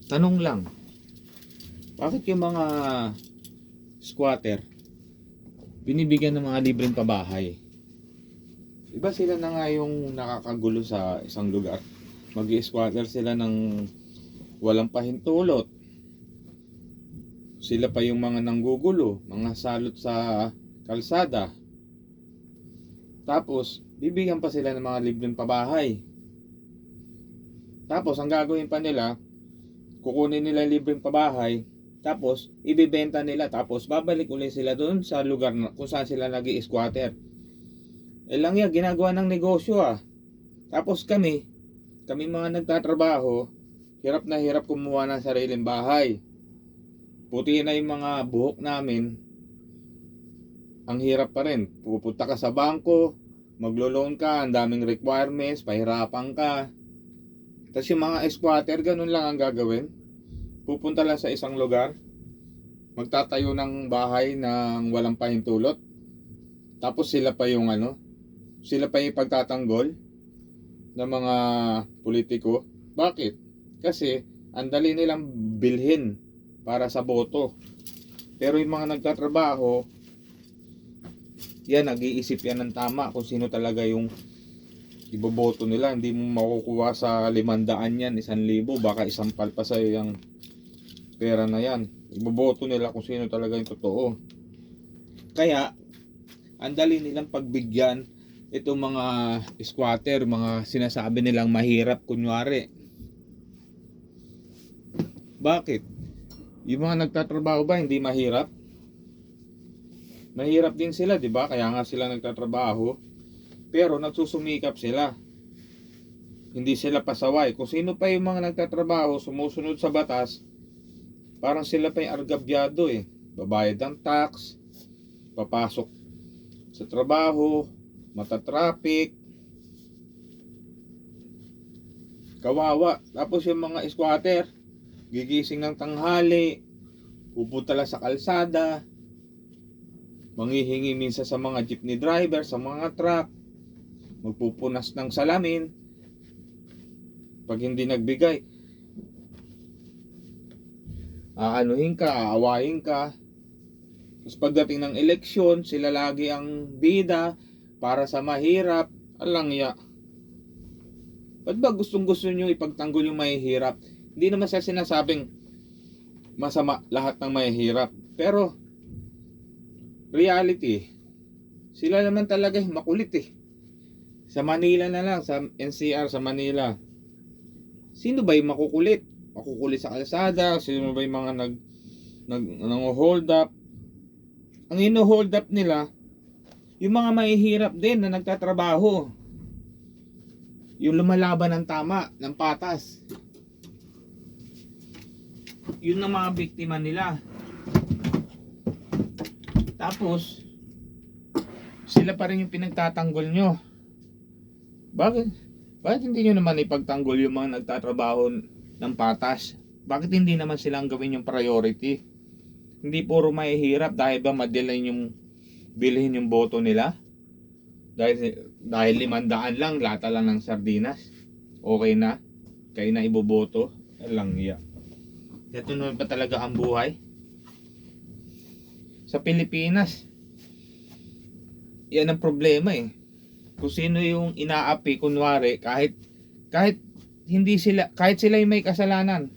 Tanong lang, bakit yung mga squatter binibigyan ng mga libreng pabahay? Iba sila na nga yung nakakagulo sa isang lugar. Mag-i-squatter sila ng walang pahintulot. Sila pa yung mga nanggugulo, mga salot sa kalsada. Tapos, bibigyan pa sila ng mga libreng pabahay. Tapos, ang gagawin pa nila, kukunin nila yung libreng pabahay, tapos, ibibenta nila, tapos babalik ulit sila doon sa lugar kung saan sila nag-i-squatter. Lang yan, ginagawa ng negosyo ah. Tapos kami mga nagtatrabaho, hirap na hirap kumuha ng sariling bahay. Puti na yung mga buhok namin, ang hirap pa rin. Pupunta ka sa bangko, maglo-loan ka, ang daming requirements, pahirapan ka. Tapos yung mga squatter, ganun lang ang gagawin. Pupunta lang sa isang lugar, magtatayo ng bahay ng walang pahintulot. Tapos sila pa yung pagtatanggol ng mga politiko. Bakit? Kasi ang dali nilang bilhin para sa boto. Pero yung mga nagtatrabaho, yan, nag-iisip yan ng tama kung sino talaga yung iboboto nila. Hindi mo makukuha sa 500 yan, 1,000, baka isang palpa sa'yo yung pera na yan. Iboboto nila kung sino talaga yung totoo. Kaya ang dali nilang pagbigyan itong mga squatter, mga sinasabi nilang mahirap kunwari. Bakit? Yung mga nagtatrabaho ba hindi mahirap? Mahirap din sila, di ba? Kaya nga sila nagtatrabaho. Pero nagsusumikap sila. Hindi sila pasaway. Kung sino pa yung mga nagtatrabaho, sumusunod sa batas, parang sila pa yung argabyado eh. Babayad ng tax, papasok sa trabaho, matatraffic, kawawa. Tapos yung mga squatter, gigising ng tanghali, pupunta lang sa kalsada, manghihingi minsan sa mga jeepney driver, sa mga truck, magpupunas ng salamin. Pag hindi nagbigay, aanuhin ka, aawayin ka. Tapos pagdating ng eleksyon, sila lagi ang bida para sa mahirap. Alang ya. Ba't ba gustong gusto nyo ipagtanggol yung mahihirap? Hindi naman siya sinasabing masama lahat ng mahihirap. Pero reality, sila naman talaga makulit eh. Sa Manila na lang, sa NCR sa Manila, sino ba yung makukulit? Makukulit sa kalsada? Sino ba yung mga nang-hold up? Ang ino-hold up nila, yung mga mahihirap din na nagtatrabaho. Yung lumalaban ng tama, ng patas. Yun ang mga biktima nila. Tapos, sila pa rin yung pinagtatanggol nyo. Bakit hindi nyo naman ipagtanggol yung mga nagtatrabaho ng patas? Bakit hindi naman silang gawin yung priority? Hindi puro mahihirap dahil ba madali yung bilhin yung boto nila? Dahil 500 lang, lata lang ng sardinas. Okay na? Kayo na iboboto? Lang iya. Ito naman pa talaga ang buhay. Sa Pilipinas, yan ang problema eh. Kung sino yung inaapi, kunwari, kahit sila yung may kasalanan.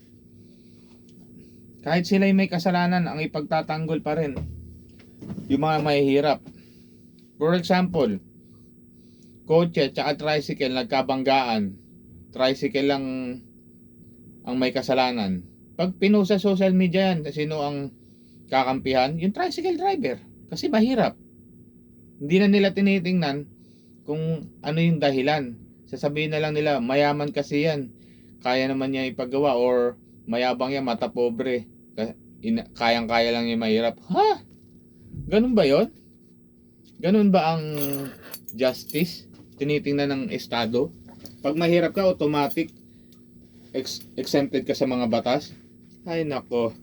Kahit sila yung may kasalanan, ang ipagtatanggol pa rin yung mga mahihirap. For example, kotse at tricycle nagkabanggaan. Tricycle lang ang may kasalanan. Pag pinost sa social media yan, sino ang kakampihan? Yung tricycle driver. Kasi mahirap. Hindi na nila tinitingnan kung ano yung dahilan. Sasabihin na lang nila, mayaman kasi yan, kaya naman niya ipagawa, or mayabang yan, mata pobre, kayang-kaya lang yung mahirap. Ha? Ganun ba yon? Ganun ba ang justice? Tinitingnan ng estado? Pag mahirap ka, automatic exempted ka sa mga batas? Ay nako.